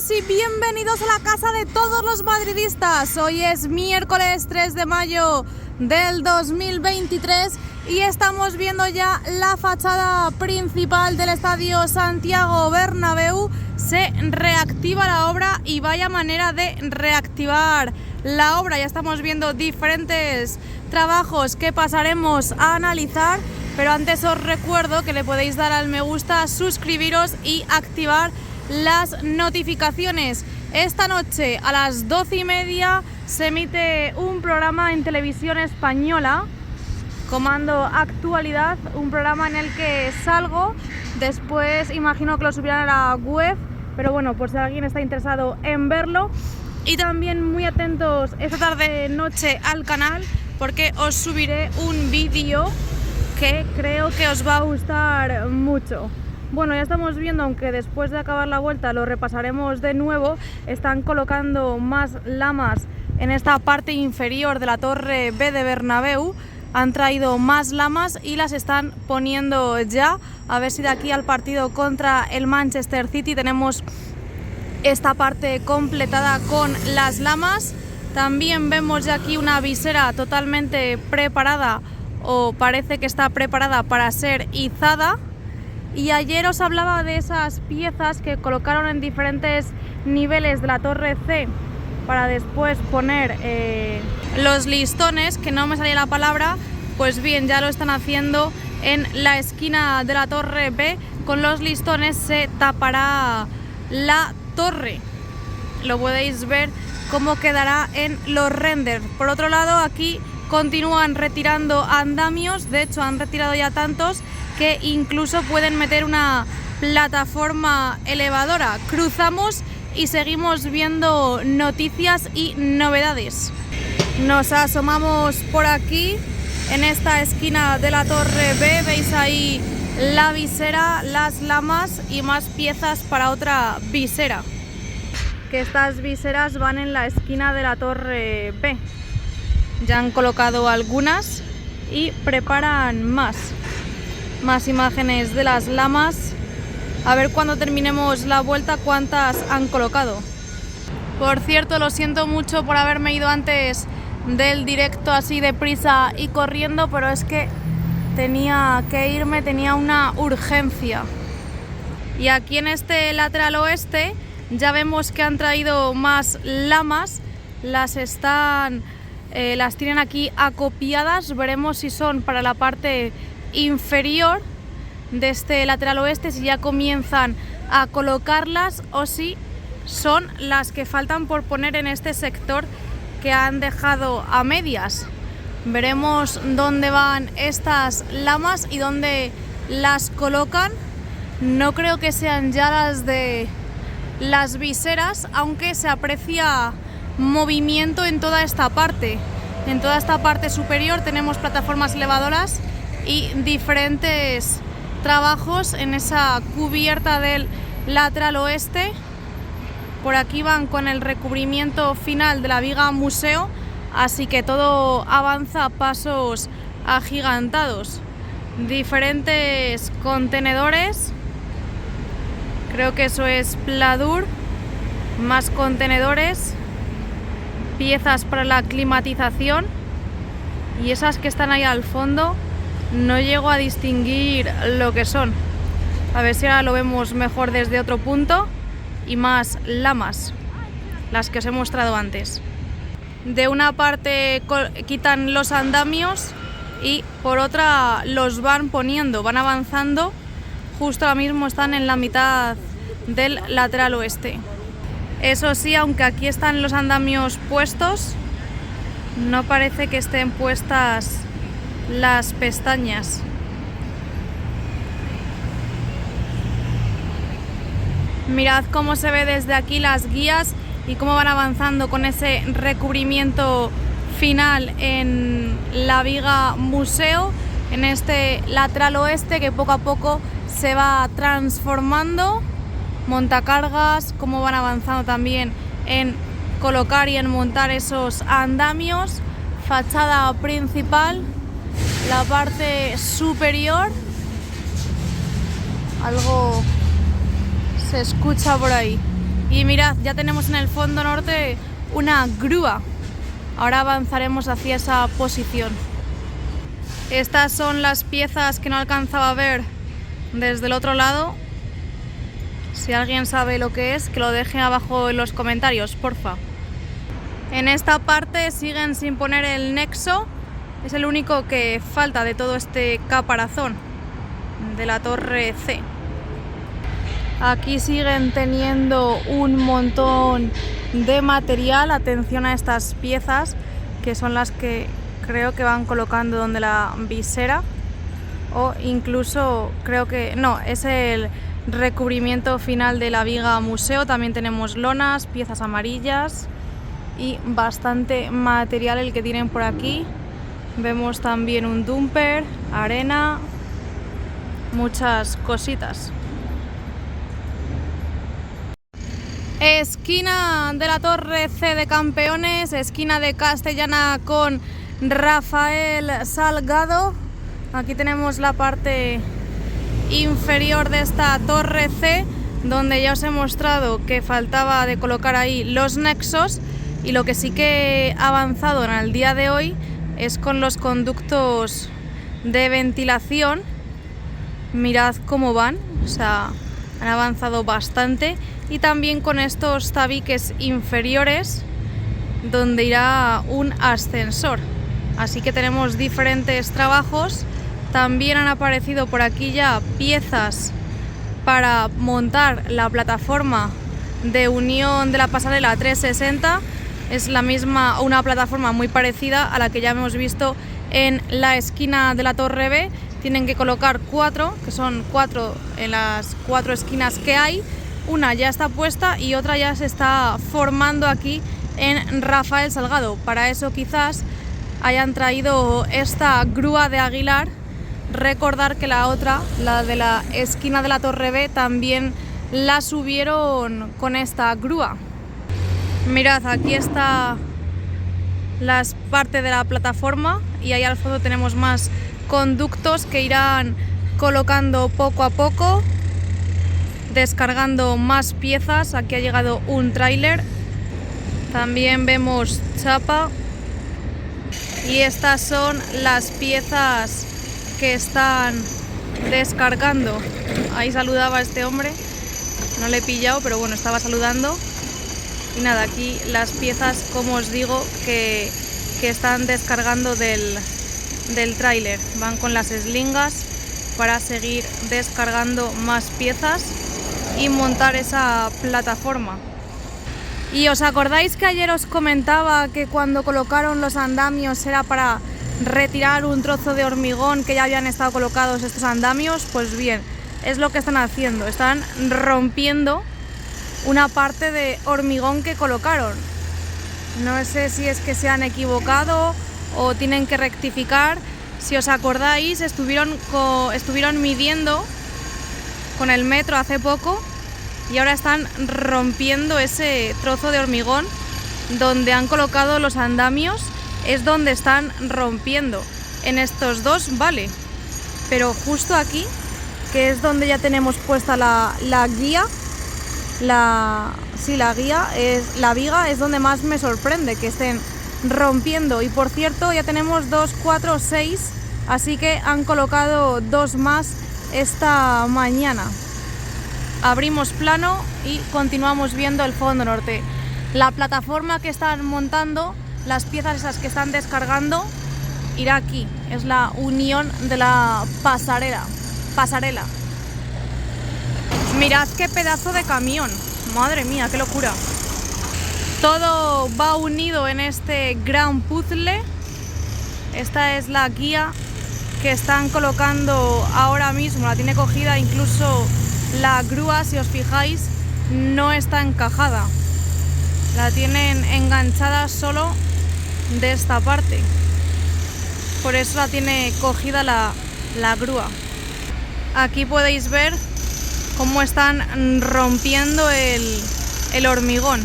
todos y bienvenidos a la casa de todos los madridistas. Hoy es miércoles 3 de mayo del 2023 y estamos viendo ya la fachada principal del estadio Santiago Bernabéu. Se reactiva la obra y vaya manera de reactivar la obra. Ya estamos viendo diferentes trabajos que pasaremos a analizar, pero antes os recuerdo que le podéis dar al me gusta, suscribiros y activar las notificaciones. Esta noche a las 12:30 se emite un programa en televisión española, Comando Actualidad, un programa en el que salgo. Después imagino que lo subirán a la web, pero bueno, por si alguien está interesado en verlo. Y también muy atentos esta tarde noche al canal, porque os subiré un vídeo que creo que os va a gustar mucho. Bueno, ya estamos viendo, aunque después de acabar la vuelta lo repasaremos de nuevo, están colocando más lamas en esta parte inferior de la torre B de Bernabéu. Han traído más lamas y las están poniendo ya, a ver si de aquí al partido contra el Manchester City tenemos esta parte completada con las lamas. También vemos ya aquí una visera totalmente preparada, o parece que está preparada para ser izada. Y ayer os hablaba de esas piezas que colocaron en diferentes niveles de la torre C para después poner los listones, que no me salía la palabra. Pues bien, ya lo están haciendo en la esquina de la torre B. Con los listones se tapará la torre. Lo podéis ver cómo quedará en los renders. Por otro lado, aquí continúan retirando andamios. De hecho, han retirado ya tantos que incluso pueden meter una plataforma elevadora. Cruzamos y seguimos viendo noticias y novedades. Nos asomamos por aquí en esta esquina de la torre B. Veis ahí la visera, las lamas y más piezas para otra visera. Que estas viseras van en la esquina de la torre B. Ya han colocado algunas y preparan más imágenes de las lamas. A ver cuando terminemos la vuelta cuántas han colocado. Por cierto, lo siento mucho por haberme ido antes del directo así deprisa y corriendo, pero es que tenía que irme, tenía una urgencia. Y aquí en este lateral oeste ya vemos que han traído más lamas. Las tienen aquí acopiadas. Veremos si son para la parte inferior de este lateral oeste, si ya comienzan a colocarlas o si son las que faltan por poner en este sector que han dejado a medias. Veremos dónde van estas lamas y dónde las colocan. No creo que sean ya las de las viseras, aunque se aprecia movimiento en toda esta parte. En toda esta parte superior tenemos plataformas elevadoras y diferentes trabajos en esa cubierta del lateral oeste. Por aquí van con el recubrimiento final de la viga museo, así que todo avanza a pasos agigantados. Diferentes contenedores, creo que eso es Pladur, más contenedores, piezas para la climatización y esas que están ahí al fondo no llego a distinguir lo que son. A ver si ahora lo vemos mejor desde otro punto. Y más lamas, las que os he mostrado antes. De una parte quitan los andamios y por otra los van poniendo, van avanzando. Justo ahora mismo están en la mitad del lateral oeste. Eso sí, aunque aquí están los andamios puestos, no parece que estén puestas las pestañas. Mirad cómo se ve desde aquí las guías y cómo van avanzando con ese recubrimiento final en la viga museo, en este lateral oeste que poco a poco se va transformando. Montacargas, cómo van avanzando también en colocar y en montar esos andamios. Fachada principal, la parte superior, algo se escucha por ahí. Y mirad, ya tenemos en el fondo norte una grúa. Ahora avanzaremos hacia esa posición. Estas son las piezas que no alcanzaba a ver desde el otro lado. Si alguien sabe lo que es, que lo deje abajo en los comentarios, porfa. En esta parte siguen sin poner el nexo. Es el único que falta de todo este caparazón de la torre C. Aquí siguen teniendo un montón de material. Atención a estas piezas, que son las que creo que van colocando donde la visera. O incluso, creo que... no, es el recubrimiento final de la viga museo. También tenemos lonas, piezas amarillas y bastante material el que tienen por aquí. Vemos también un dumper, arena, muchas cositas. Esquina de la Torre C de Campeones, esquina de Castellana con Rafael Salgado. Aquí tenemos la parte inferior de esta Torre C, donde ya os he mostrado que faltaba de colocar ahí los nexos, y lo que sí que ha avanzado en el día de hoy es con los conductos de ventilación. Mirad cómo van, o sea, han avanzado bastante. Y también con estos tabiques inferiores donde irá un ascensor. Así que tenemos diferentes trabajos. También han aparecido por aquí ya piezas para montar la plataforma de unión de la pasarela 360. Es la misma, una plataforma muy parecida a la que ya hemos visto en la esquina de la Torre B. Tienen que colocar 4, que son 4 en las 4 esquinas que hay. Una ya está puesta y otra ya se está formando aquí en Rafael Salgado. Para eso quizás hayan traído esta grúa de Aguilar. Recordar que la otra, la de la esquina de la Torre B, también la subieron con esta grúa. Mirad, aquí está la parte de la plataforma y ahí al fondo tenemos más conductos que irán colocando poco a poco, descargando más piezas. Aquí ha llegado un tráiler, también vemos chapa, y estas son las piezas que están descargando. Ahí saludaba a este hombre, no le he pillado, pero bueno, estaba saludando. Y nada, aquí las piezas, como os digo, que están descargando del tráiler. Van con las eslingas para seguir descargando más piezas y montar esa plataforma. ¿Y os acordáis que ayer os comentaba que cuando colocaron los andamios era para retirar un trozo de hormigón que ya habían estado colocados estos andamios? Pues bien, es lo que están haciendo. Están rompiendo una parte de hormigón que colocaron. No sé si es que se han equivocado o tienen que rectificar. Si os acordáis, estuvieron midiendo con el metro hace poco y ahora están rompiendo ese trozo de hormigón donde han colocado los andamios. Es donde están rompiendo. En estos dos vale, pero justo aquí, que es donde ya tenemos puesta la guía, la viga, es donde más me sorprende que estén rompiendo. Y por cierto, ya tenemos 2, 4, 6, así que han colocado 2 más esta mañana. Abrimos plano y continuamos viendo el fondo norte. La plataforma que están montando, las piezas esas que están descargando, irá aquí. Es la unión de la pasarela. Mirad qué pedazo de camión. Madre mía, qué locura. Todo va unido en este gran puzzle. Esta es la guía que están colocando ahora mismo. La tiene cogida, incluso la grúa, si os fijáis, no está encajada. La tienen enganchada solo de esta parte. Por eso la tiene cogida la grúa. Aquí podéis ver cómo están rompiendo el hormigón.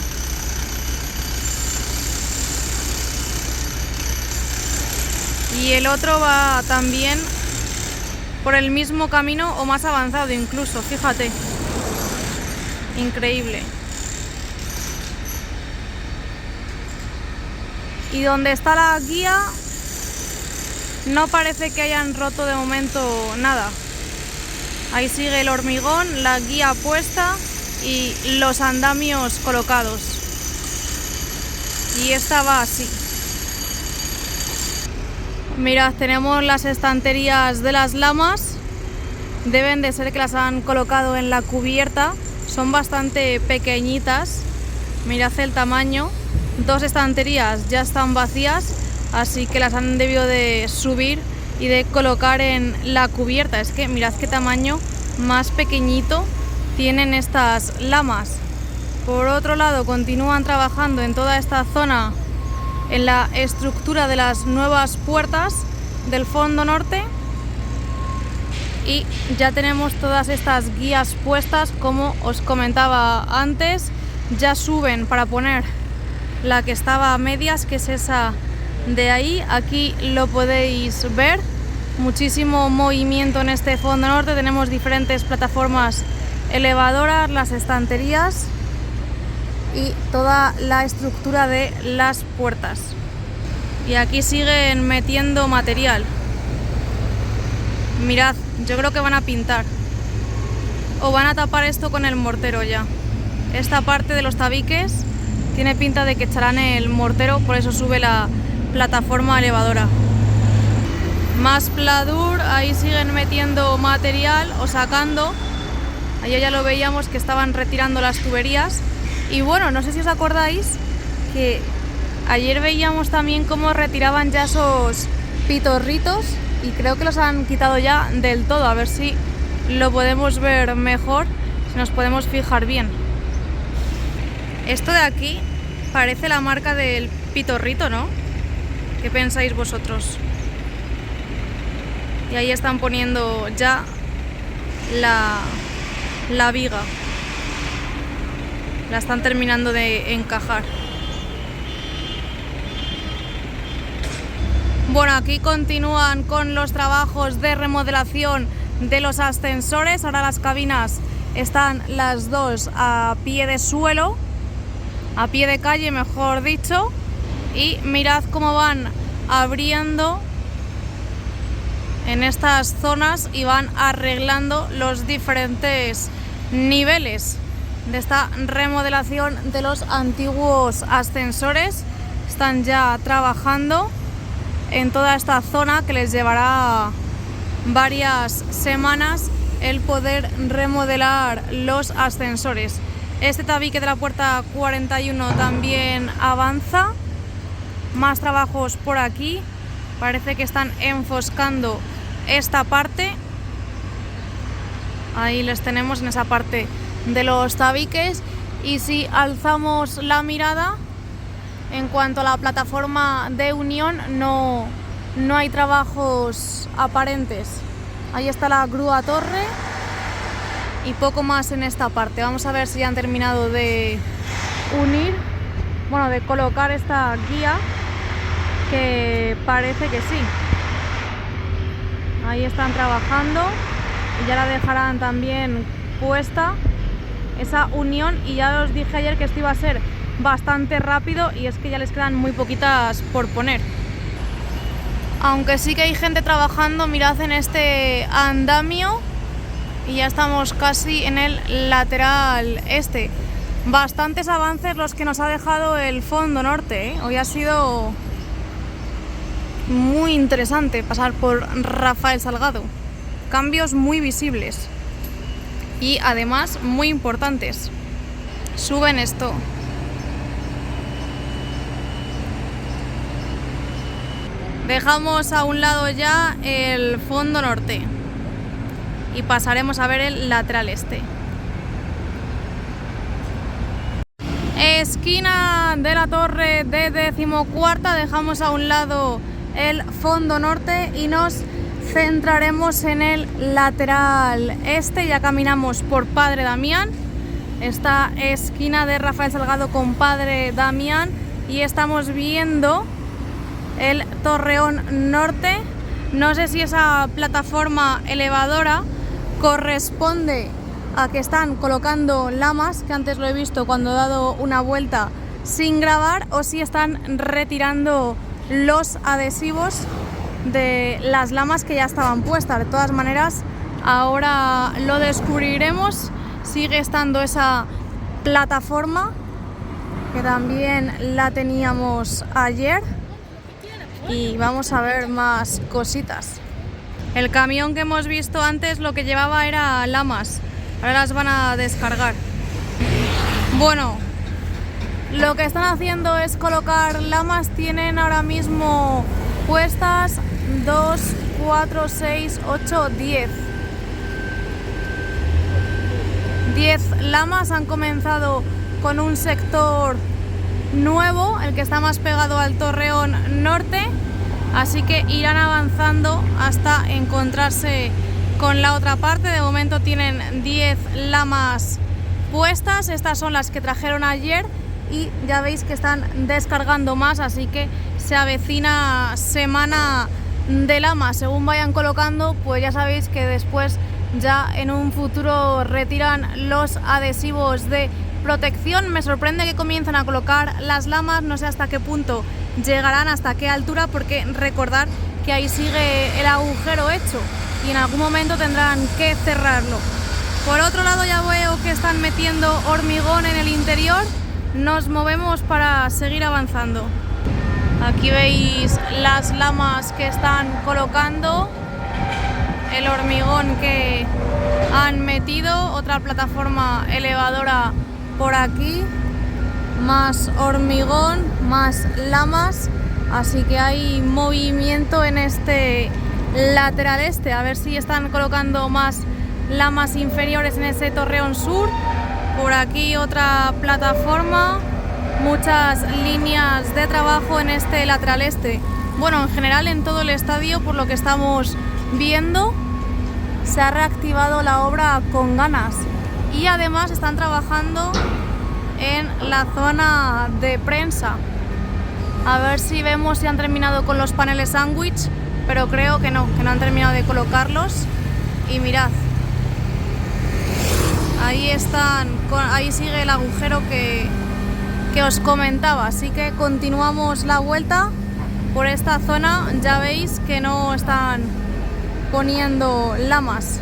Y el otro va también por el mismo camino o más avanzado incluso, fíjate. Increíble. Y donde está la guía no parece que hayan roto de momento nada. Ahí sigue el hormigón, la guía puesta y los andamios colocados. Y esta va así. Mirad, tenemos las estanterías de las lamas. Deben de ser que las han colocado en la cubierta. Son bastante pequeñitas. Mirad el tamaño. 2 estanterías ya están vacías, así que las han debido de subir y de colocar en la cubierta. Es que mirad qué tamaño más pequeñito tienen estas lamas. Por otro lado, continúan trabajando en toda esta zona en la estructura de las nuevas puertas del fondo norte y ya tenemos todas estas guías puestas, como os comentaba antes. Ya suben para poner la que estaba a medias, que es esa de ahí. Aquí lo podéis ver, muchísimo movimiento en este fondo norte. Tenemos diferentes plataformas elevadoras, las estanterías y toda la estructura de las puertas. Y aquí siguen metiendo material. Mirad, yo creo que van a pintar o van a tapar esto con el mortero ya. Esta parte de los tabiques tiene pinta de que echarán el mortero, por eso sube la plataforma elevadora. Más pladur, ahí siguen metiendo material o sacando. Ayer ya lo veíamos que estaban retirando las tuberías. Y bueno, no sé si os acordáis que ayer veíamos también cómo retiraban ya esos pitorritos y creo que los han quitado ya del todo. A ver si lo podemos ver mejor, si nos podemos fijar bien. Esto de aquí parece la marca del pitorrito, ¿no? ¿Qué pensáis vosotros? Y ahí están poniendo ya la viga. La están terminando de encajar. Bueno, aquí continúan con los trabajos de remodelación de los ascensores. Ahora las cabinas están las dos a pie de suelo, a pie de calle, mejor dicho. Y mirad cómo van abriendo en estas zonas y van arreglando los diferentes niveles de esta remodelación de los antiguos ascensores. Están ya trabajando en toda esta zona, que les llevará varias semanas el poder remodelar los ascensores. Este tabique de la puerta 41 también avanza. Más trabajos por aquí. Parece que están enfoscando esta parte. Ahí les tenemos en esa parte de los tabiques. Y si alzamos la mirada, en cuanto a la plataforma de unión, no hay trabajos aparentes. Ahí está la grúa torre y poco más en esta parte. Vamos a ver si ya han terminado de unir, bueno, de colocar esta guía, que parece que sí. Ahí están trabajando y ya la dejarán también puesta esa unión. Y ya os dije ayer que esto iba a ser bastante rápido y es que ya les quedan muy poquitas por poner. Aunque sí que hay gente trabajando, mirad en este andamio y ya estamos casi en el lateral este. Bastantes avances los que nos ha dejado el fondo norte, ¿eh? Hoy ha sido muy interesante pasar por Rafael Salgado. Cambios muy visibles y además muy importantes. Suben esto. Dejamos a un lado ya el fondo norte y pasaremos a ver el lateral este. Esquina de la torre de 14ª, dejamos a un lado el fondo norte y nos centraremos en el lateral este. Ya caminamos por Padre Damián, esta esquina de Rafael Salgado con Padre Damián, y estamos viendo el Torreón Norte. No sé si esa plataforma elevadora corresponde a que están colocando lamas, que antes lo he visto cuando he dado una vuelta sin grabar o si están retirando los adhesivos de las lamas que ya estaban puestas. De todas maneras, ahora lo descubriremos. Sigue estando esa plataforma que también la teníamos ayer y vamos a ver más cositas. El camión que hemos visto antes lo que llevaba era lamas, ahora las van a descargar. Bueno, lo que están haciendo es colocar lamas. Tienen ahora mismo puestas 2, 4, 6, 8, 10. 10 lamas. Han comenzado con un sector nuevo, el que está más pegado al Torreón Norte, así que irán avanzando hasta encontrarse con la otra parte. De momento tienen 10 lamas puestas, estas son las que trajeron ayer y ya veis que están descargando más, así que se avecina semana de lamas. Según vayan colocando, pues ya sabéis que después ya en un futuro retiran los adhesivos de protección. Me sorprende que comiencen a colocar las lamas, no sé hasta qué punto llegarán, hasta qué altura, porque recordar que ahí sigue el agujero hecho y en algún momento tendrán que cerrarlo. Por otro lado, ya veo que están metiendo hormigón en el interior. Nos movemos para seguir avanzando. Aquí veis las lamas que están colocando, el hormigón que han metido, otra plataforma elevadora por aquí, más hormigón, más lamas, así que hay movimiento en este lateral este. A ver si están colocando más lamas inferiores en ese Torreón Sur. Por aquí otra plataforma, muchas líneas de trabajo en este lateral este. Bueno, en general en todo el estadio, por lo que estamos viendo, se ha reactivado la obra con ganas y además están trabajando en la zona de prensa. A ver si vemos si han terminado con los paneles sándwich, pero creo que no han terminado de colocarlos. Y mirad, ahí están, ahí sigue el agujero que os comentaba, así que continuamos la vuelta por esta zona. Ya veis que no están poniendo lamas.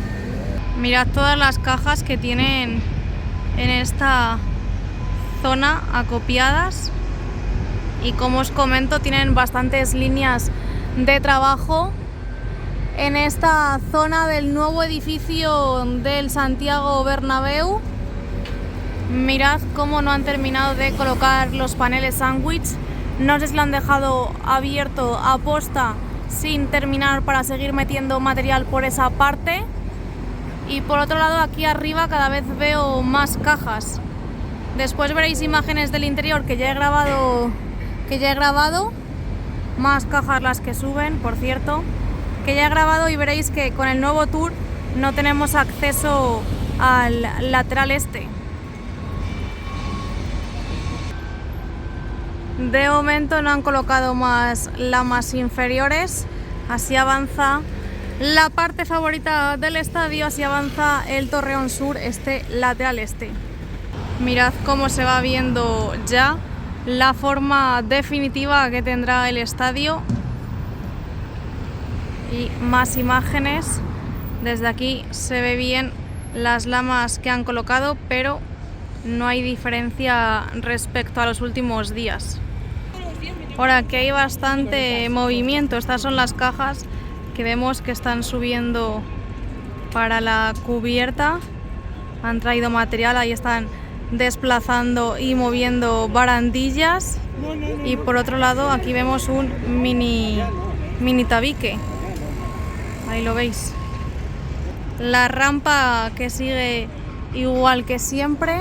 Mirad todas las cajas que tienen en esta zona acopiadas y, como os comento, tienen bastantes líneas de trabajo en esta zona del nuevo edificio del Santiago Bernabéu. Mirad cómo no han terminado de colocar los paneles sándwich. No sé si lo han dejado abierto a posta sin terminar para seguir metiendo material por esa parte. Y por otro lado, aquí arriba cada vez veo más cajas. Después veréis imágenes del interior que ya he grabado. Más cajas las que suben, por cierto, que ya he grabado, y veréis que con el nuevo tour no tenemos acceso al lateral este. De momento no han colocado más lamas inferiores. Así avanza la parte favorita del estadio, así avanza el Torreón Sur, este lateral este. Mirad cómo se va viendo ya la forma definitiva que tendrá el estadio. Y más imágenes. Desde aquí se ve bien las lamas que han colocado, pero no hay diferencia respecto a los últimos días. Ahora que hay bastante movimiento, estas son las cajas que vemos que están subiendo para la cubierta. Han traído material, ahí están desplazando y moviendo barandillas. Y por otro lado aquí vemos un mini tabique, ahí lo veis. La rampa que sigue igual que siempre,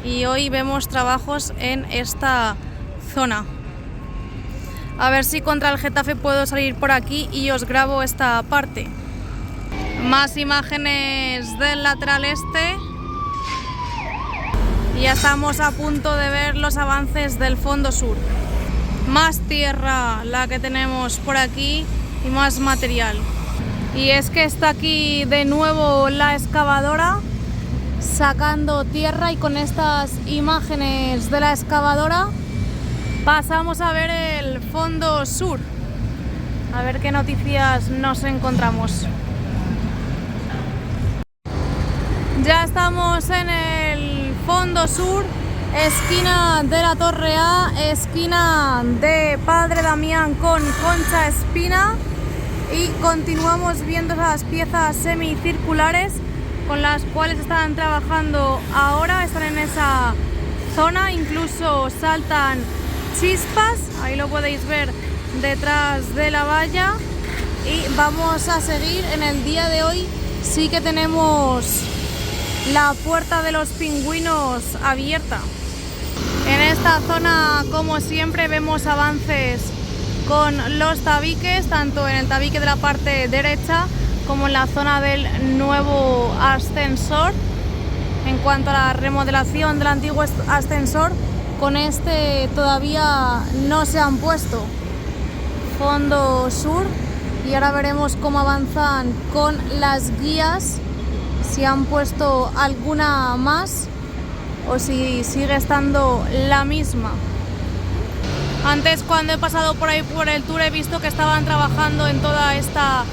y hoy vemos trabajos en esta zona. A ver si contra el Getafe puedo salir por aquí y os grabo esta parte. Más imágenes del lateral este. Y ya estamos a punto de ver los avances del fondo sur. Más tierra la que tenemos por aquí y más material. Y es que está aquí de nuevo la excavadora sacando tierra, y con estas imágenes de la excavadora pasamos a ver el fondo sur, a ver qué noticias nos encontramos. Ya estamos en el fondo sur, esquina de la Torre A, esquina de Padre Damián con Concha Espina, y continuamos viendo las piezas semicirculares con las cuales están trabajando ahora. Están en esa zona, incluso saltan chispas, ahí lo podéis ver detrás de la valla, y vamos a seguir. En el día de hoy sí que tenemos la puerta de los pingüinos abierta. En esta zona, como siempre, vemos avances con los tabiques, tanto en el tabique de la parte derecha como en la zona del nuevo ascensor. En cuanto a la remodelación del antiguo ascensor, con este todavía no se han puesto. Fondo sur, y ahora veremos cómo avanzan con las guías, si han puesto alguna más o si sigue estando la misma. Antes, cuando he pasado por ahí por el tour, he visto que estaban trabajando en toda esta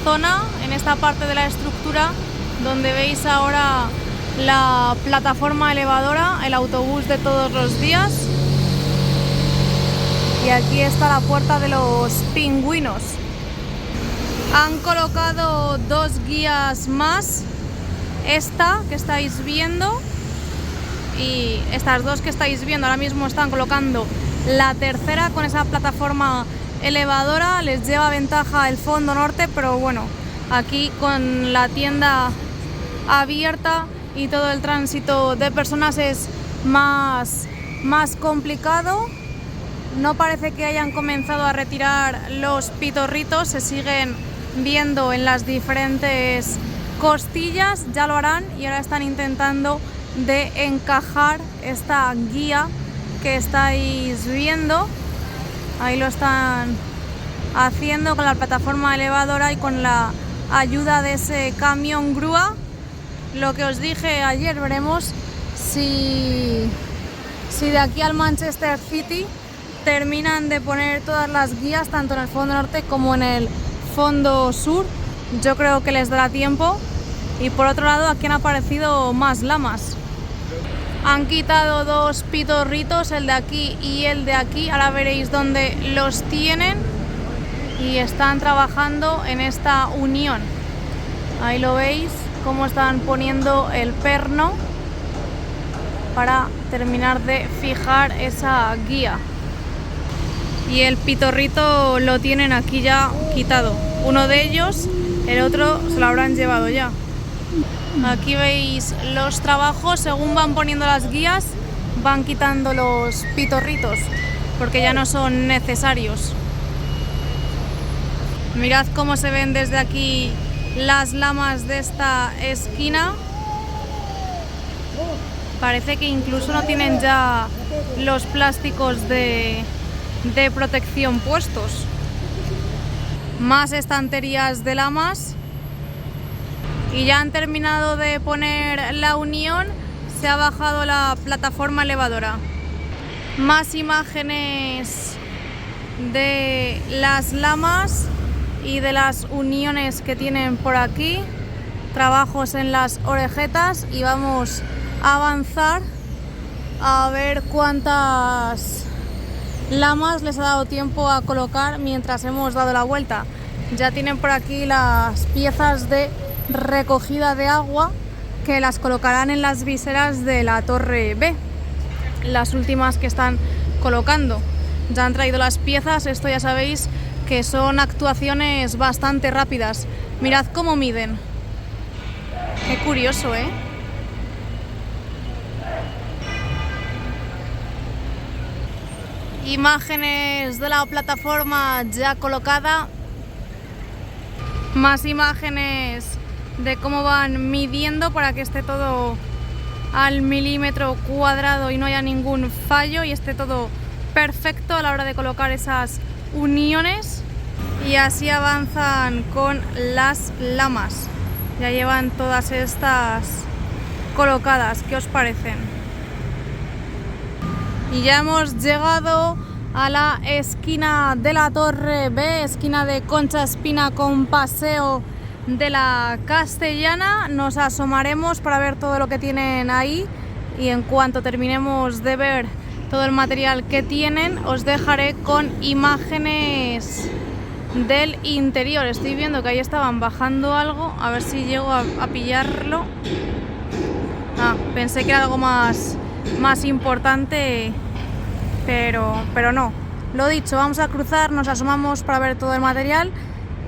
zona, en esta parte de la estructura donde veis ahora la plataforma elevadora, el autobús de todos los días. Y aquí está la puerta de los pingüinos. Han colocado dos guías más, esta que estáis viendo y estas dos que estáis viendo. Ahora mismo están colocando la tercera con esa plataforma elevadora. Les lleva ventaja el fondo norte, pero bueno, aquí con la tienda abierta y todo el tránsito de personas es más complicado. No parece que hayan comenzado a retirar los pitorritos, se siguen viendo en las diferentes costillas, ya lo harán, y ahora están intentando de encajar esta guía que estáis viendo. Ahí lo están haciendo con la plataforma elevadora y con la ayuda de ese camión grúa. Lo que os dije ayer, veremos si de aquí al Manchester City terminan de poner todas las guías, tanto en el fondo norte como en el fondo sur. Yo creo que les dará tiempo. Y por otro lado, aquí han aparecido más lamas. Han quitado dos pitorritos, el de aquí y el de aquí. Ahora veréis dónde los tienen. Y están trabajando en esta unión. Ahí lo veis, cómo están poniendo el perno para terminar de fijar esa guía. Y el pitorrito lo tienen aquí ya quitado. Uno de ellos, el otro se lo habrán llevado ya. Aquí veis los trabajos, según van poniendo las guías, van quitando los pitorritos, porque ya no son necesarios. Mirad cómo se ven desde aquí las lamas de esta esquina. Parece que incluso no tienen ya los plásticos de protección puestos. Más estanterías de lamas. Y ya han terminado de poner la unión. Se ha bajado la plataforma elevadora. Más imágenes de las lamas y de las uniones que tienen por aquí. Trabajos en las orejetas, y vamos a avanzar a ver cuántas lamas les ha dado tiempo a colocar mientras hemos dado la vuelta. Ya tienen por aquí las piezas de recogida de agua, que las colocarán en las viseras de la Torre B, las últimas que están colocando. Ya han traído las piezas. Esto ya sabéis que son actuaciones bastante rápidas. Mirad cómo miden. Qué curioso, ¿eh? Imágenes de la plataforma ya colocada. Más imágenes de cómo van midiendo para que esté todo al milímetro cuadrado y no haya ningún fallo y esté todo perfecto a la hora de colocar esas uniones. Y así avanzan con las lamas. Ya llevan todas estas colocadas. ¿Qué os parecen? Y ya hemos llegado a la esquina de la Torre B, esquina de Concha Espina con Paseo de la Castellana. Nos asomaremos para ver todo lo que tienen ahí y en cuanto terminemos de ver todo el material que tienen os dejaré con imágenes del interior. Estoy viendo que ahí estaban bajando algo, a ver si llego a pillarlo. Pensé que era algo más importante, pero no. Lo dicho, vamos a cruzar, nos asomamos para ver todo el material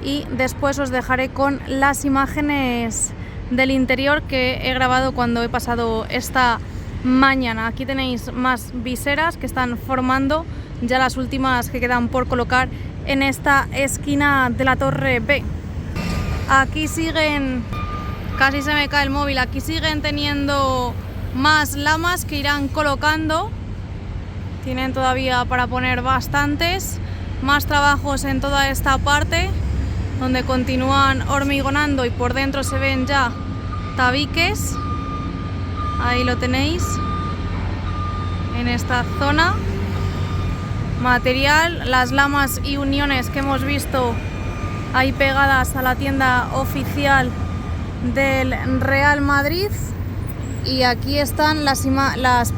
y después os dejaré con las imágenes del interior que he grabado cuando he pasado esta mañana. Aquí tenéis más viseras que están formando, ya las últimas que quedan por colocar en esta esquina de la Torre B. Aquí siguen, casi se me cae el móvil, aquí siguen teniendo más lamas que irán colocando. Tienen todavía para poner bastantes, más trabajos en toda esta parte donde continúan hormigonando y por dentro se ven ya tabiques. Ahí lo tenéis en esta zona. Material, las lamas y uniones que hemos visto ahí pegadas a la tienda oficial del Real Madrid. Y aquí están las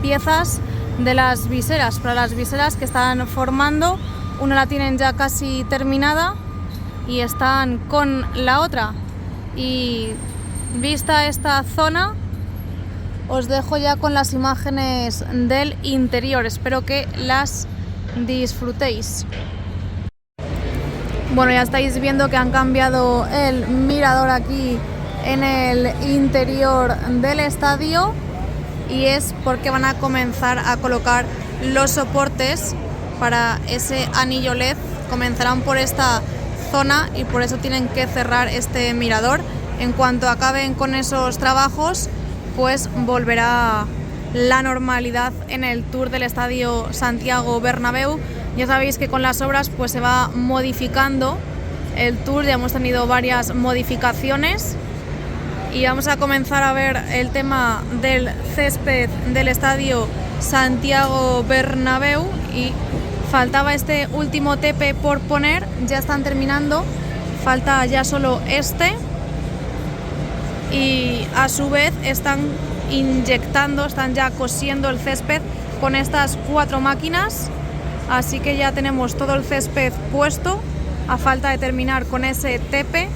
piezas de las viseras, para las viseras que están formando. Una la tienen ya casi terminada y están con la otra. Y vista esta zona, os dejo ya con las imágenes del interior. Espero que las disfrutéis. Bueno, ya estáis viendo que han cambiado el mirador aquí en el interior del estadio y es porque van a comenzar a colocar los soportes para ese anillo LED. Comenzarán por esta zona y por eso tienen que cerrar este mirador. En cuanto acaben con esos trabajos, pues volverá la normalidad en el tour del estadio Santiago Bernabéu. Ya sabéis que con las obras pues se va modificando el tour, ya hemos tenido varias modificaciones y vamos a comenzar a ver el tema del césped del estadio Santiago Bernabéu. Y faltaba este último tepe por poner, ya están terminando, falta ya solo este. Y a su vez están inyectando, están ya cosiendo el césped con estas 4 máquinas, así que ya tenemos todo el césped puesto, a falta de terminar con ese tepe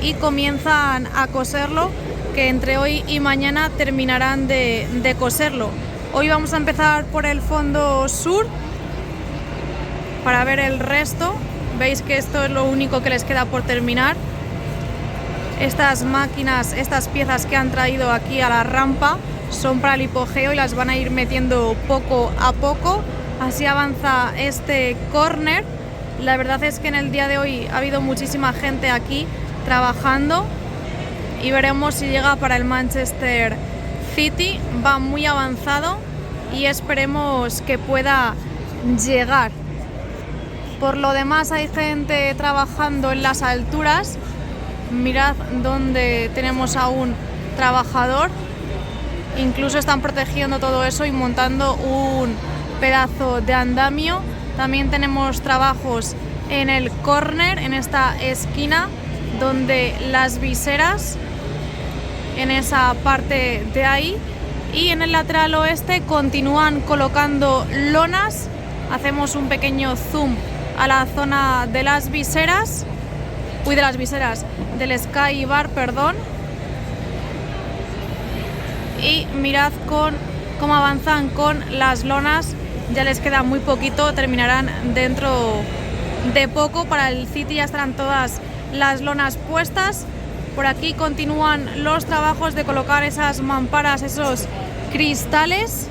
y comienzan a coserlo, que entre hoy y mañana terminarán de coserlo. Hoy vamos a empezar por el fondo sur para ver el resto. Veis que esto es lo único que les queda por terminar. Estas máquinas, estas piezas que han traído aquí a la rampa son para el hipogeo y las van a ir metiendo poco a poco. Así avanza este córner. La verdad es que en el día de hoy ha habido muchísima gente aquí trabajando y veremos si llega para el Manchester City. Va muy avanzado y esperemos que pueda llegar. Por lo demás hay gente trabajando en las alturas. Mirad donde tenemos a un trabajador, incluso están protegiendo todo eso y montando un pedazo de andamio. También tenemos trabajos en el córner, en esta esquina, donde las viseras, en esa parte de ahí, y en el lateral oeste continúan colocando lonas. Hacemos un pequeño zoom a la zona de las viseras. Del Sky Bar, perdón. Y mirad cómo avanzan con las lonas. Ya les queda muy poquito, terminarán dentro de poco. Para el City ya estarán todas las lonas puestas. Por aquí continúan los trabajos de colocar esas mamparas, esos cristales.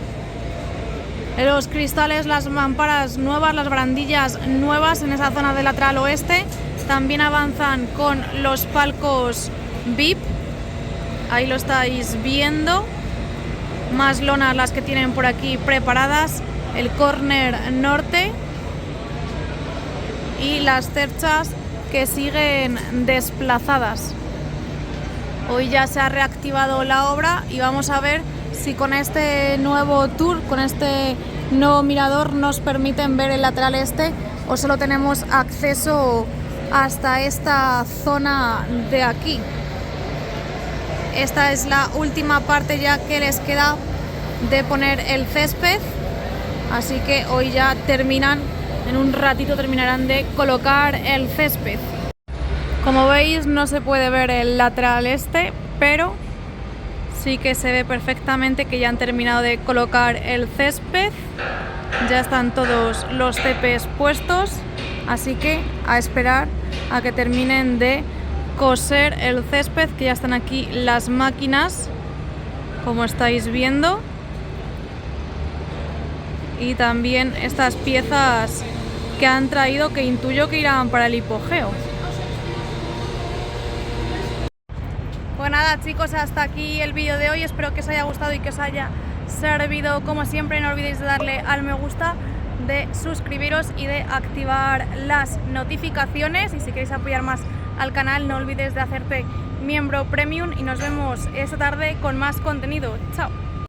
Los cristales, las mamparas nuevas, las barandillas nuevas en esa zona del lateral oeste. También avanzan con los palcos VIP, ahí lo estáis viendo, más lonas las que tienen por aquí preparadas, el córner norte y las cerchas que siguen desplazadas. Hoy ya se ha reactivado la obra y vamos a ver si con este nuevo tour, con este nuevo mirador, nos permiten ver el lateral este o solo tenemos acceso hasta esta zona de aquí. Esta es la última parte ya que les queda de poner el césped, así que hoy ya terminan, en un ratito terminarán de colocar el césped. Como veis no se puede ver el lateral este, pero sí que se ve perfectamente que ya han terminado de colocar el césped. Ya están todos los cepes puestos, así que a esperar a que terminen de coser el césped, que ya están aquí las máquinas, como estáis viendo. Y también estas piezas que han traído, que intuyo que irán para el hipogeo. Pues nada chicos, hasta aquí el vídeo de hoy, espero que os haya gustado y que os haya servido como siempre. No olvidéis de darle al me gusta, de suscribiros y de activar las notificaciones, y si queréis apoyar más al canal no olvides de hacerte miembro premium y nos vemos esta tarde con más contenido. Chao.